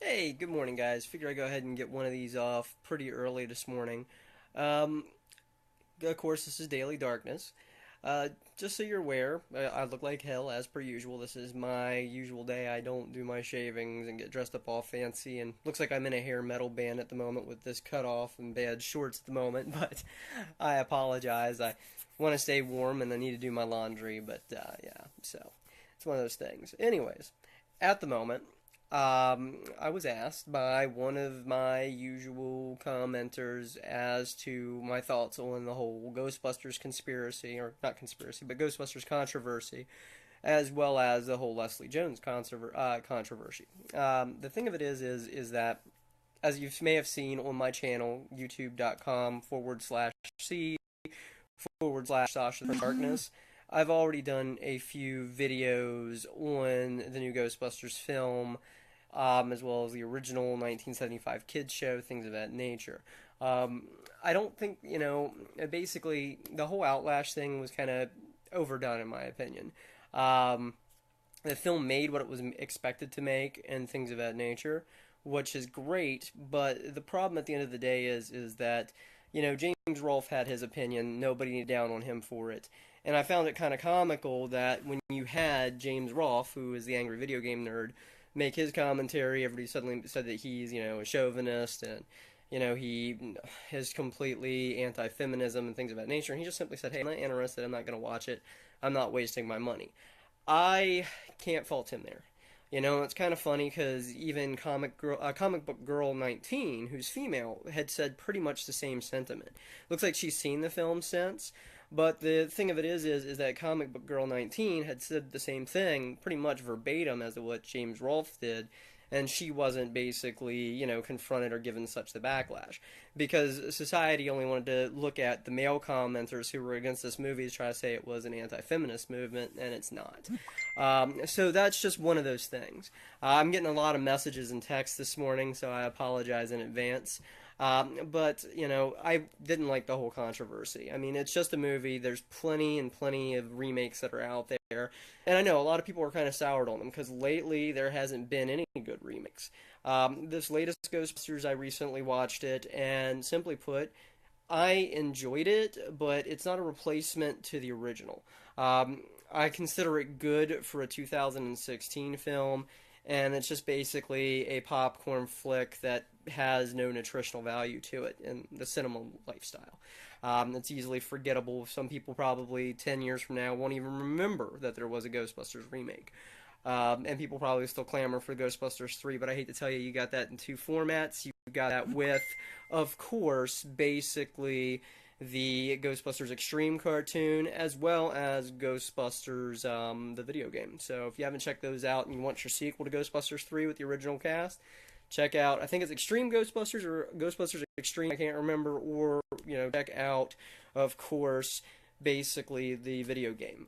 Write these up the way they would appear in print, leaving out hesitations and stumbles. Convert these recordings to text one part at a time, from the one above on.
Hey, good morning, guys. Figure I'd go ahead and get one of these off pretty early this morning. Um, of course, this is Daily Darkness. Just so you're aware, I look like hell as per usual. This is my usual day. I don't do my shavings and get dressed up all fancy, and looks like I'm in a hair metal band at the moment with this cut off and bad shorts at the moment. But I apologize. I want to stay warm and I need to do my laundry. But yeah, so it's one of those things. Anyways, at the moment. I was asked by one of my usual commenters as to my thoughts on the whole Ghostbusters conspiracy, or not conspiracy, but Ghostbusters controversy, as well as the whole Leslie Jones controversy. The thing of it is that, as you may have seen on my channel, youtube.com/c /Sasha Darkness, I've already done a few videos on the new Ghostbusters film, as well as the original 1975 kids show, things of that nature. I don't think, basically, the whole Outlash thing was kind of overdone, in my opinion. The film made what it was expected to make and things of that nature, which is great, but the problem at the end of the day is that, James Rolfe had his opinion, nobody down on him for it. And I found it kind of comical that when you had James Rolfe, who is the angry video game nerd, make his commentary, everybody suddenly said that he's, a chauvinist and, he is completely anti-feminism and things of that nature. And he just simply said, hey, I'm not interested, I'm not going to watch it, I'm not wasting my money. I can't fault him there. It's kind of funny because even Comic Book Girl 19, who's female, had said pretty much the same sentiment. Looks like she's seen the film since, but the thing of it is that Comic Book Girl 19 had said the same thing, pretty much verbatim as to what James Rolfe did, and she wasn't basically, confronted or given such the backlash. Because society only wanted to look at the male commenters who were against this movie to try to say it was an anti-feminist movement, and it's not. So that's just one of those things. I'm getting a lot of messages and texts this morning, so I apologize in advance. But, I didn't like the whole controversy. I mean, it's just a movie. There's plenty and plenty of remakes that are out there. And I know a lot of people are kind of soured on them because lately there hasn't been any good remakes. This latest Ghostbusters, I recently watched it, and simply put, I enjoyed it, but it's not a replacement to the original. I consider it good for a 2016 film, and it's just basically a popcorn flick that has no nutritional value to it in the cinema lifestyle. It's easily forgettable. Some people probably 10 years from now won't even remember that there was a Ghostbusters remake. And people probably still clamor for Ghostbusters 3, but I hate to tell you, you got that in two formats. You got that with, of course, basically the Ghostbusters Extreme cartoon, as well as Ghostbusters, the video game. So if you haven't checked those out and you want your sequel to Ghostbusters 3 with the original cast, check out, I think it's Extreme Ghostbusters or Ghostbusters Extreme, I can't remember, or, check out, of course, basically the video game.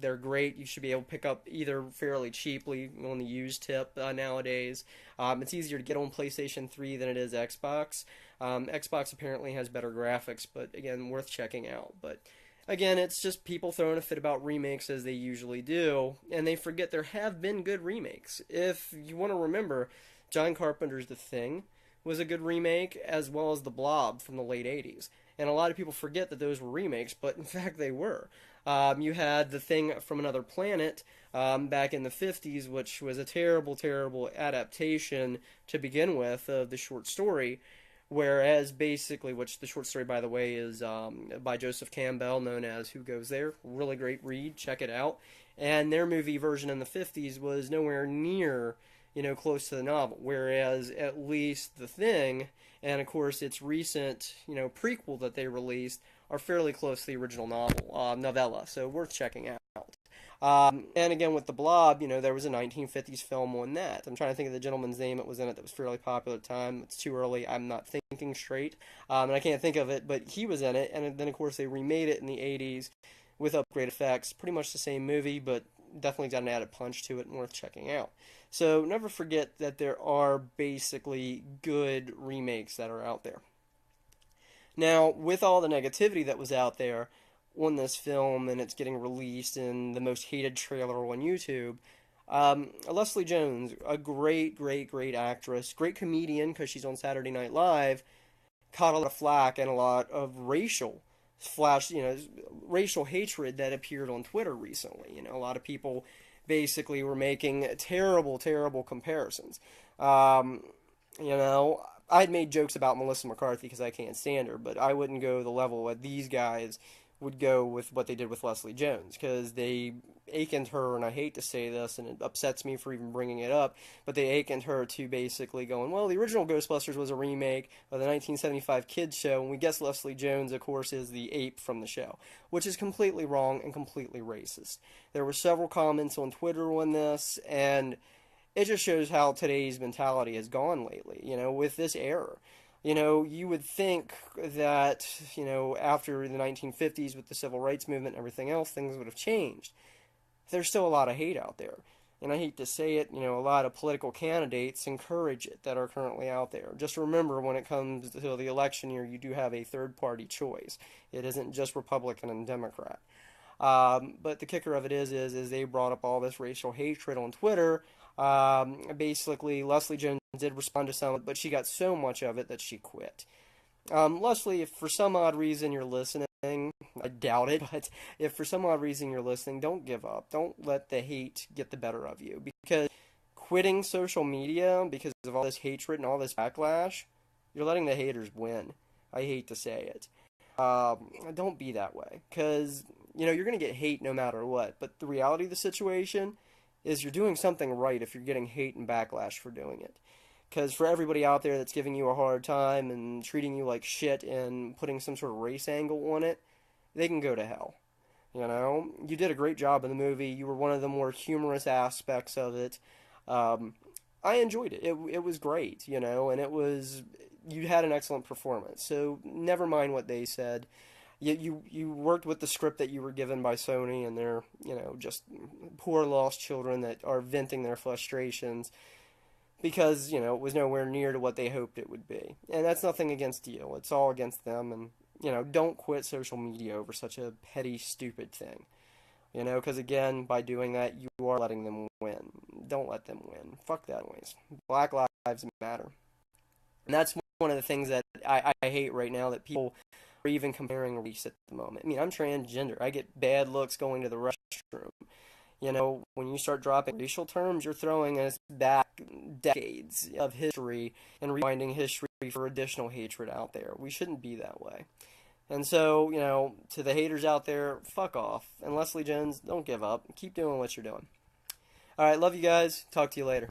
They're great. You should be able to pick up either fairly cheaply on the used tip nowadays. It's easier to get on PlayStation 3 than it is Xbox. Xbox apparently has better graphics, but again, worth checking out. But again, it's just people throwing a fit about remakes as they usually do, and they forget there have been good remakes. If you want to remember, John Carpenter's The Thing was a good remake, as well as The Blob from the late 80s. And a lot of people forget that those were remakes, but in fact they were. You had The Thing from Another Planet back in the 50s, which was a terrible, terrible adaptation to begin with of the short story. Whereas basically, which the short story, by the way, is by Joseph Campbell, known as Who Goes There? Really great read, check it out. And their movie version in the 50s was nowhere near, close to the novel. Whereas at least The Thing, and of course its recent, prequel that they released, are fairly close to the original novella, so worth checking out. And again, with The Blob, there was a 1950s film on that. I'm trying to think of the gentleman's name that was in it that was fairly popular at the time. It's too early. I'm not thinking straight. And I can't think of it, but he was in it. And then, of course, they remade it in the 80s with upgrade effects. Pretty much the same movie, but definitely got an added punch to it and worth checking out. So never forget that there are basically good remakes that are out there. Now, with all the negativity that was out there on this film and it's getting released in the most hated trailer on YouTube, Leslie Jones, a great, great, great actress, great comedian because she's on Saturday Night Live, caught a lot of flack and a lot of racial hatred that appeared on Twitter recently. A lot of people basically were making terrible, terrible comparisons. Um, I'd made jokes about Melissa McCarthy because I can't stand her, but I wouldn't go the level that these guys would go with what they did with Leslie Jones because they akined her, and I hate to say this, and it upsets me for even bringing it up, but they akined her to basically going, well, the original Ghostbusters was a remake of the 1975 kids show, and we guess Leslie Jones, of course, is the ape from the show, which is completely wrong and completely racist. There were several comments on Twitter on this, and it just shows how today's mentality has gone lately, with this error. You would think that, after the 1950s with the civil rights movement and everything else, things would have changed. There's still a lot of hate out there. And I hate to say it, a lot of political candidates encourage it that are currently out there. Just remember, when it comes to the election year, you do have a third party choice. It isn't just Republican and Democrat. But the kicker of it is they brought up all this racial hatred on Twitter. Basically, Leslie Jones did respond to some, but she got so much of it that she quit. Leslie, if for some odd reason you're listening, I doubt it, but if for some odd reason you're listening, don't give up. Don't let the hate get the better of you, because quitting social media because of all this hatred and all this backlash, you're letting the haters win. I hate to say it. Don't be that way, because you're going to get hate no matter what, but the reality of the situation is you're doing something right if you're getting hate and backlash for doing it. Because for everybody out there that's giving you a hard time and treating you like shit and putting some sort of race angle on it, they can go to hell. You did a great job in the movie. You were one of the more humorous aspects of it. I enjoyed it. It was great, and you had an excellent performance. So never mind what they said. You worked with the script that you were given by Sony, and they're, just poor lost children that are venting their frustrations because, it was nowhere near to what they hoped it would be. And that's nothing against you. It's all against them. And, don't quit social media over such a petty, stupid thing. Because again, by doing that, you are letting them win. Don't let them win. Fuck that noise. Black lives matter. And that's one of the things that I hate right now, that people are even comparing race at the moment. I mean, I'm transgender. I get bad looks going to the restroom. When you start dropping racial terms, you're throwing us back decades of history and rewinding history for additional hatred out there. We shouldn't be that way. And so, to the haters out there, fuck off. And Leslie Jones, don't give up. Keep doing what you're doing. All right, love you guys. Talk to you later.